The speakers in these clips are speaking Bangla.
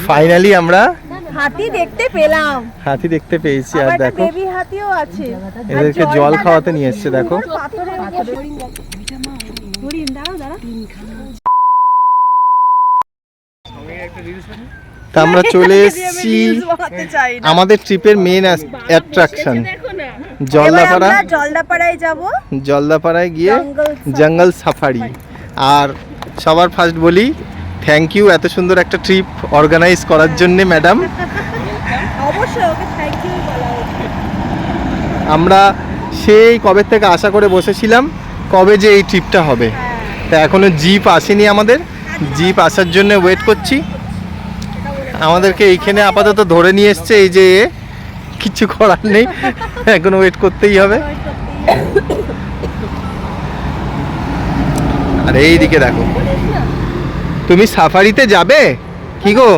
ফাইনালি আমরা হাতি দেখতে পেলাম, হাতি দেখতে পেয়েছি। আর দেখো বেবি হাতিও আছে, এদেরকে জল খাওয়াতে নিয়ে এসছে। দেখো তা আমরা চলে এসেছি আমাদের ট্রিপের মেন অ্যাট্রাকশন জলদাপাড়ায় যাব। জলদাপাড়ায় গিয়ে জঙ্গল সাফারি। আর সবার ফার্স্ট বলি থ্যাংক ইউ এত সুন্দর একটা ট্রিপ অর্গানাইজ করার জন্য ম্যাডাম। অবশ্যই ওকে থ্যাংক ইউ বলা উচিত। আমরা সেই কবে থেকে আশা করে বসেছিলাম কবে যে এই ট্রিপটা হবে, তা এখনো জিপ আসেনি আমাদের। জিপ আসার জন্য ওয়েট করছি। আমাদেরকে এইখানে আপাতত ধরে নিয়ে এসছে, এই যে কিছু করার নেই, এখন ওয়েট করতেই হবে। আর এইদিকে দেখো, তুমি সাফারিতে যাবে কি গো?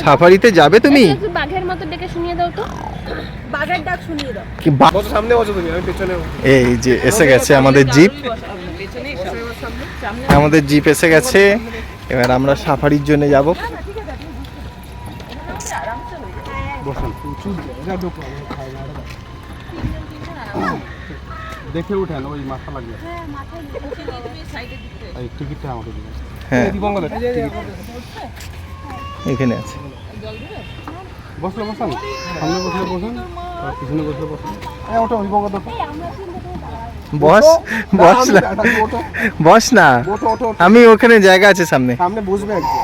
সাফারিতে যাবে তুমি? বাঘের মতো ডেকে শুনিয়ে দাও তো, বাঘের ডাক শুনিয়ে দাও। কি সামনে বসো তুমি, আমি পেছনে। এই যে এসে গেছে আমাদের জিপ, আমাদের জিপ এসে গেছে। এবার আমরা সাফারির জন্য যাব। দেখে উঠেন ওই মাথা লাগবে। এই টিকিটটা আমাকে দিবেন। হ্যাঁ দীপঙ্কর এখানে আছে। বসলে বসান, সামনে বসলে বসুন, আর পিছনে বসলে বসুন। এই ওঠো দীপঙ্কর দেখো। বস বস না, বস না, আমি ওখানে জায়গা আছে সামনে। সামনে বসবে একজন,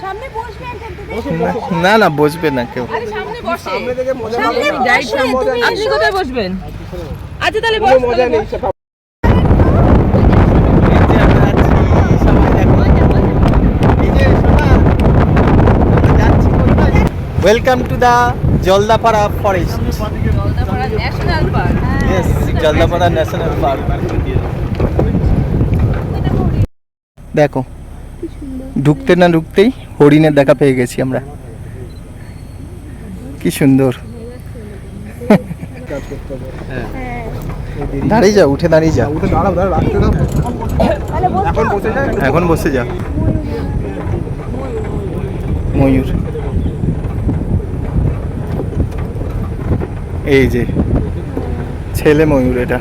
সামনে বসবে একজন। না না বসবে না কেউ। আরে সামনে বসে, সামনে থেকে মজা সামনে বসবে। আপনি কোথায় বসবেন? আচ্ছা তাহলে কোনো বস। মজা নেই। Welcome to the Jaldapara forest. Jaldapara national park. Yes, Jaldapara national park. দেখো ঢুকতে না ঢুকতেই হরিণের দেখা পেয়ে গেছি আমরা। কি সুন্দর। দাঁড়িয়ে যাও, উঠে দাঁড়িয়ে যাও। উঠে দাঁড়াও, দাঁড়াও, রাখতে দাও। এখন বসে যাও, এখন বসে যাও। ময়ূর, এই যে ছেলে ময়ূর, এটা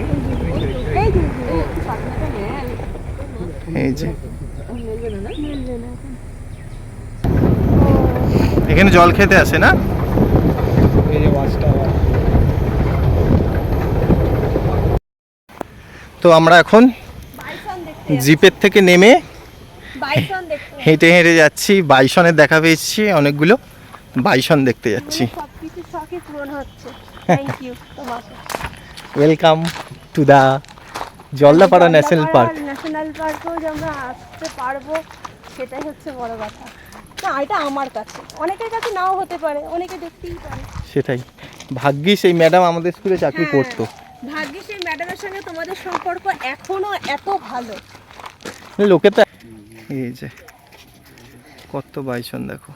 এই যে এখানে জল খেতে আসে না? এই যে ওয়াচ টাওয়ার। তো আমরা এখন জিপের থেকে নেমে বাইসন দেখতে, হেঁটে হেঁটে যাচ্ছি। বাইসনের দেখা পেয়েছি অনেকগুলো, বাইসন দেখতে যাচ্ছি। সবকিছু শখই পূরণ হচ্ছে। থ্যাংক ইউ তোমাকে। Welcome to the Jaldapara national park. National পার্কেও যে আমরা আসতে পারবো সেটাই হচ্ছে বড় কথা। না এটা আমার কাছে, অনেকের কাছে নাও হতে পারে, অনেকে দেখতেই পারে। সেটাই, ভাগ্যিস এই ম্যাডাম আমাদের স্কুলে চাকরি করতো। ভাগ্যিস এই ম্যাডামের সঙ্গে তোমাদের সম্পর্ক এখনো এত ভালো। লোকে তো এই যে কত বাইসন দেখো।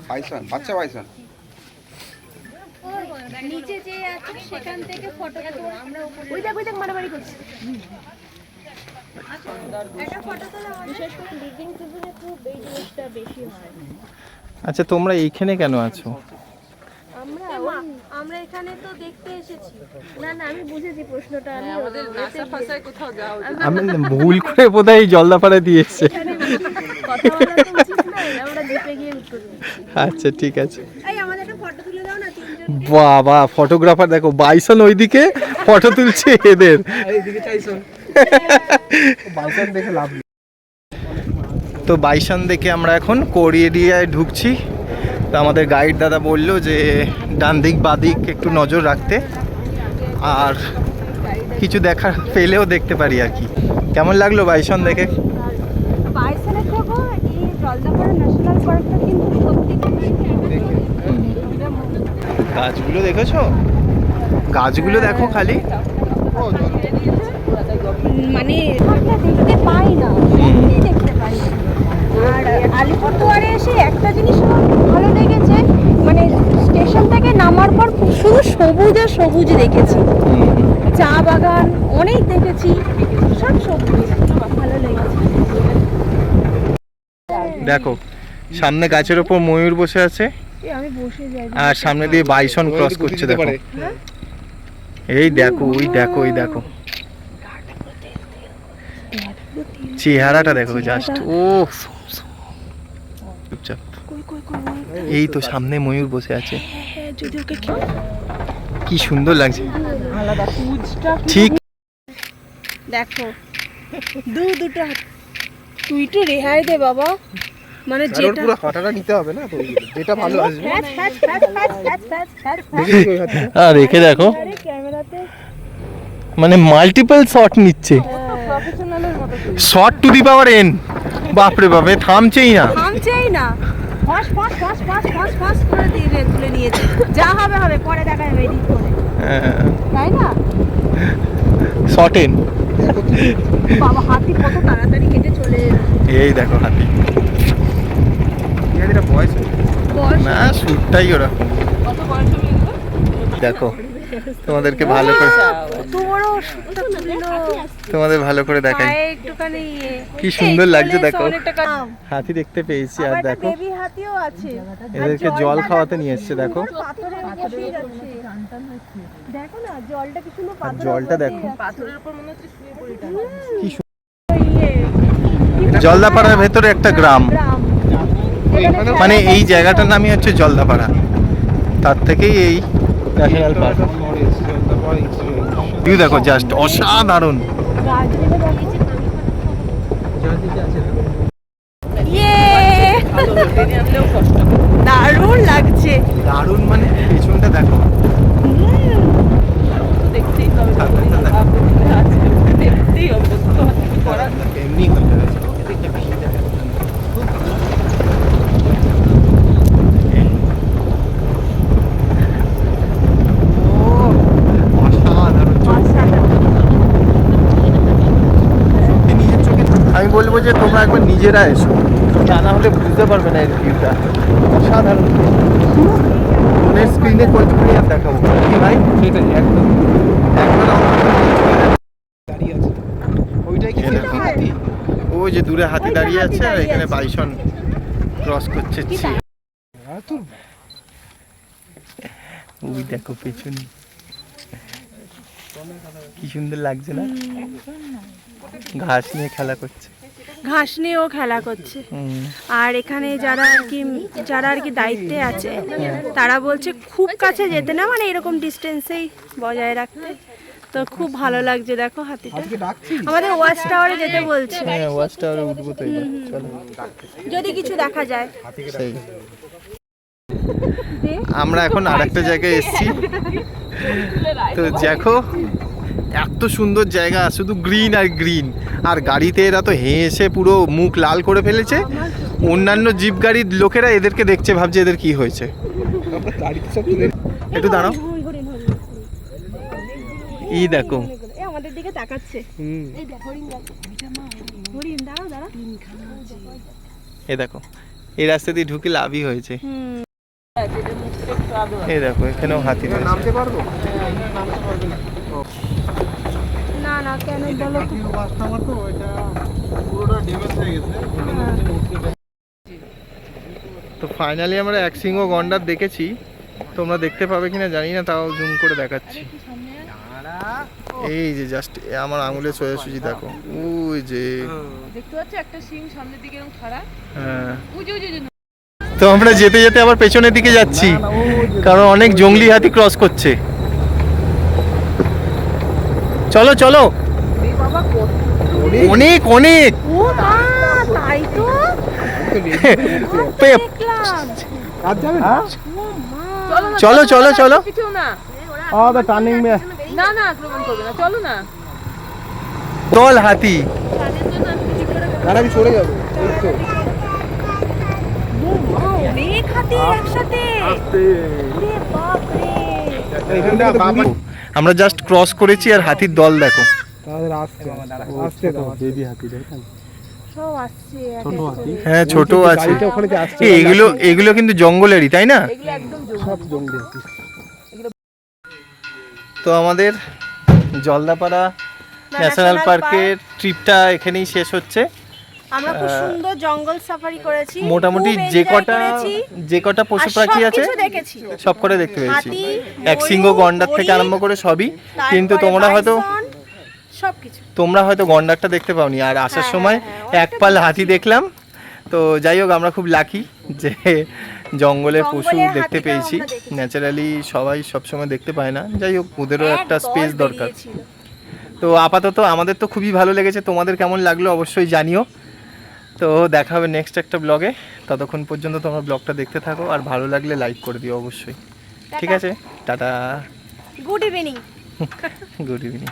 বাইসন, বাচ্চা বাইসন। নিচে যে আছে সেখান থেকে ফটো তুলো, আমরা উপরে ওই দেখ মারামারি করছি। একটা ফটো তোলা, বিশেষ করে লিভিং সিজনে খুব এই জিনিসটা বেশি হয়। আচ্ছা তোমরা এইখানে কেন আছো? আমরা এখানে তো দেখতে এসেছি। না না আমি বুঝেছি প্রশ্নটা। আমি আমাদের নাসা ফাসায় কোথাও যাও, আমি ভুল করে বোধহয় জলদাপাড়া দিয়ে এসছে। কথা বলা তো উচিত নয়, আমরা জিপে গিয়ে উত্তর দিচ্ছি। আচ্ছা ঠিক আছে। এই আমাদের একটা ফটো তুলে দাও না তিনজন। বাবা ফটোগ্রাফার দেখো, বাইসন ওইদিকে ফটো তুলছে এদের। এইদিকে চাইছো, বাইসন দেখে লাভ নেই। তো বাইসন দেখে আমরা এখন কোরি এরিয়ায় ঢুকছি। তো আমাদের গাইড দাদা বললো যে ডান দিক বাঁ দিক একটু নজর রাখতে, আর কিছু দেখা পেলেও দেখতে পারি আর কি। কেমন লাগলো বাইসন দেখে? বাইসনের থেকে এই জলদাপাড়া ন্যাশনাল পার্কটা কিন্তু সত্যি গাছগুলো দেখেছো? গাছগুলো দেখো খালি, মানে দেখতে পাই না, সত্যি দেখতে পাই না। আর আলিপুরদুয়ারে এসে একটা জিনিস আমার ভালো লেগেছে, মানে স্টেশন থেকে নামার পর শুধু সবুজ আর সবুজ দেখেছি, চা বাগান অনেক দেখেছি, সব সবুজ, ভালো লেগেছে। দেখো সামনে গাছের ওপর ময়ূর বসে আছে, আমি বসে যাই। আর সামনে দিয়ে বাইসন ক্রস করছে। দেখো এই দেখো, ওই দেখো, ওই দেখো চেহারাটা দেখো জাস্ট। ও চুপচাপ, এই তো সামনে ময়ূর বসে আছে, যদি ওকে কি সুন্দর লাগছে। আলাদা পুজটা ঠিক দেখো দুটো হাত। তুই একটু রেহাই দে বাবা, মানে যেটা পুরো হাঁটাটা নিতে হবে না, তো যেটা ভালো আসবে। আর রেখে দেখো, আরে ক্যামেরাতে মানে মাল্টিপল শট নিচ্ছে, প্রফেশনালের মতো shot to the power N. বাপরে বাপরে, থামছেই না। থামছেই না, ফাঁস ফাঁস ফাঁস ফাঁস ফাঁস ফাঁস করে দিয়ে তুলে নিয়েছে। যা হবে হবে, পরে দেখা যাবে এডিট করে, তাই না? Shot N. বাবা হাতি কত তাড়াতাড়ি হেঁটে চলে এলো। এই দেখো হাতি, এটা বয়স বস না শুটটাই ওরা। কত বয়স হবে এগুলো? দেখো তোমাদেরকে ভালো করে, কত বড় সুটটা তুললো। তোমাদের ভালো করে দেখাই, পায়ে একটুখানি ইয়ে। কি সুন্দর এই লাগছে চলে দেখো। এসো, অনেকটা কাম। হাতি দেখতে পেয়েছি। আর আবার একটা দেখো বেবি হাতিও আছে। এদেরকে জল খাওয়াতে নিয়ে এসছে। দেখো পাথরের উপর দিয়ে যাচ্ছে। দেখো না জলটা কি সুন্দর আর পাথরের জলটা উপর দিয়ে দেখো, যাচ্ছে। পাথরের উপর মনে হচ্ছে শুয়ে পড়ি কি ইয়ে, জলদাপাড়ার ভেতরে একটা গ্রাম, গ্রাম। মানে এই জায়গাটার নামই হচ্ছে জলদাপাড়া, তার থেকেই এই ন্যাশনাল পার্ক। ভিউ দেখো জাস্ট অসাধারণ। ইয়ে, দারুণ লাগছে। দারুণ মানে পেছনটা দেখো, দেখতেই হবে, দেখতেই হবে, করার এমনি হয়ে গেছে। আমি বলবো যে তোমরা একবার নিজেরা এসো, তা না হলে বুঝতে পারবে না এর ভিউটা। অসাধারণ। ফোনের স্ক্রিনে কোচগুলি আর দেখাবো কি ভাই, সেটাই একদম একবার দাঁড়িয়ে আছে। ওইটাই কি সেলফি হাতি? ওই যে দূরে হাতি দাঁড়িয়ে আছে, আর এখানে বাইসন ক্রস করছে। ওই দেখো পেছনে কি সুন্দর লাগছে না, ঘাস নিয়ে খেলা করছে। ঘাস নিয়েও খেলা করছে। আর এখানে যারা আর কি দায়িত্বে আছে তারা বলছে খুব কাছে যেতে না, মানে এরকম ডিস্টেন্সেই বজায় রাখতে। তো খুব ভালো লাগছে দেখো হাতিটা। আমাদের ওয়াচ টাওয়ারে যেতে বলছে, হ্যাঁ ওয়াচ টাওয়ারে উঠবো তো এবার, চলো। যদি কিছু দেখা যায়। সেই আমরা এখন আরেকটা জায়গায় এসেছি, তো দেখো এত সুন্দর জায়গা, শুধু গ্রিন আর গ্রিন। আর গাড়িতে এরা তো হেসে পুরো মুখ লাল করে ফেলেছে। অন্যান্য জিপ গাড়ির লোকেরা এদেরকে দেখছে, ভাবছে এদের কি হয়েছে। একটু দাঁড়াও, এই দেখো এ আমাদের দিকে তাকাচ্ছে। এই দেখো হরিণ, দাঁড়াও দাঁড়াও। এই দেখো এই রাস্তা দিয়ে ঢুকে লাভই হয়েছে। এই দেখো এখানেও হাতি রয়েছে। নামতে পারবো? না না কেন বলো তো? তো ফাইনালি আমরা এক সিংহ গন্ডার দেখেছি, তোমরা দেখতে পাবে কিনা জানি না, তাও জুম করে দেখাচ্ছি। এই যে জাস্ট আমার আঙুলে সোজাসুজি দেখো, ওই যে দেখতে পাচ্ছ একটা সিং সামনের দিকে এরকম খাড়া। হ্যাঁ। ওই যে তো আমরা যেতে যেতে আবার পেছনের দিকে যাচ্ছি, কারণ অনেক জংলি হাতি ক্রস করছে। চলো চলো, অনেক অনেক। ও মা, তাই তো পেপ। দেখলাম। আর যাবে না? চলো চলো চলো। কিছু না, টার্নিং মে না না আক্রমণ করবে না, চলো না। দল হাতি। আর আমি চলে যাবো। এই তো। অনেক হাতি একসাথে। ওরে বাপ রে। এখানটা বাবা আমরা জাস্ট ক্রস করেছি আর হাতির দল দেখো। তাদের আসছে দাও, বেবি হাতি দেখেন। সব আসছে এক ছোট এক হাতি করে। হ্যাঁ ছোট বলছি যে আছে। গাড়িটা ওখানে যে আসছে এগুলো কিন্তু জঙ্গলেরই তাই না? এগুলো একদম জঙ্গল। সব জঙ্গলি হাতি। তো আমাদের জলদাপাড়া ন্যাশনাল পার্কের ট্রিপটা এখানেই শেষ হচ্ছে। আমরা খুব সুন্দর জঙ্গল সাফারি করেছি, মোটামুটি খুব যে enjoy কটা করেছি, যে কটা পশু আর পাখি আছে সবকিছু দেখেছি। সব করে দেখতে পেয়েছি, হাতি, এক সিংহ ময়ূর, গন্ডার থেকে হরিণ, আরম্ভ করে সবই। তারপরে কিন্তু তোমরা হয়তো bison, সবকিছু। গন্ডারটা দেখতে পাওনি, আর আসার হ্যাঁ, সময় হ্যাঁ, এক পাল হাতি দেখলাম। তো যাই হোক, আমরা খুব লাকি যে জঙ্গলে পশু জঙ্গলের দেখতে হাতিটাও পেয়েছি। আমরা দেখেছি। ন্যাচারালি সবাই সবসময় দেখতে পায় না, যাই হোক ওদেরও একটা এক দল স্পেস দরকার। বেরিয়েছিল। তো আপাতত আমাদের তো খুবই ভালো লেগেছে, তোমাদের কেমন লাগলো অবশ্যই জানিও। তো দেখা হবে নেক্সট একটা ব্লগে, ততক্ষণ পর্যন্ত তোমরা ব্লগটা দেখতে থাকো, আর ভালো লাগলে লাইক করে দিও অবশ্যই। ঠিক আছে, tata, good evening. Good evening.